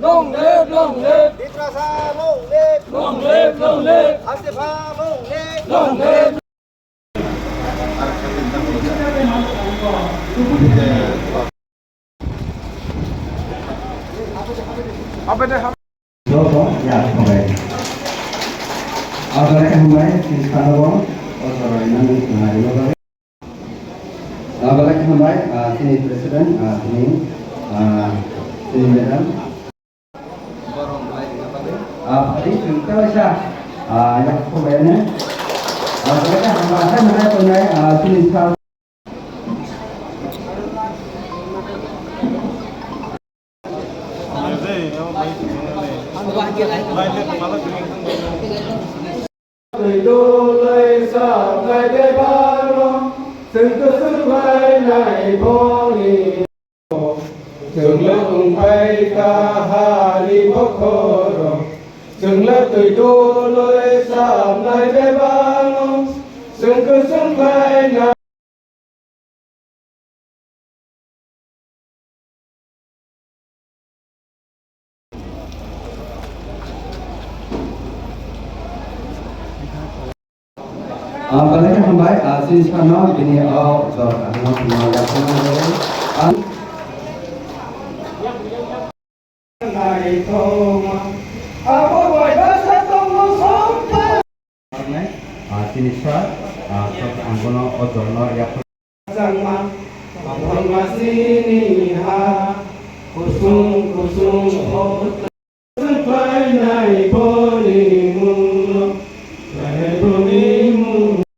Long live, long live. Titrasa long live. Long live, long live. Antifa long live. Long live. Apa dah? Ya, okay. Agora que arrumar, fiz para bom. Agora que arrumar, sini presiden, sini madam. Tadi kita bisa, yang kemudiannya, agora que arrumar, saya mulai punai sini sekarang. Người đô lây sao ngày đêm ba lo, từng cơ sự vai này phong đi, từng lớp cùng bay ca ha đi bốc khô rồi, từng lớp người đô lây sao ngày đêm ba lo, từng cơ sự vai này. Balik yang baik, sini sekarang ini anak yang Này thôn, bố gọi đó sẽ không có sống ta. sini sekarang, angkono ojono ya. Sama, bang masini ha, kusung kusung hot, sampai naik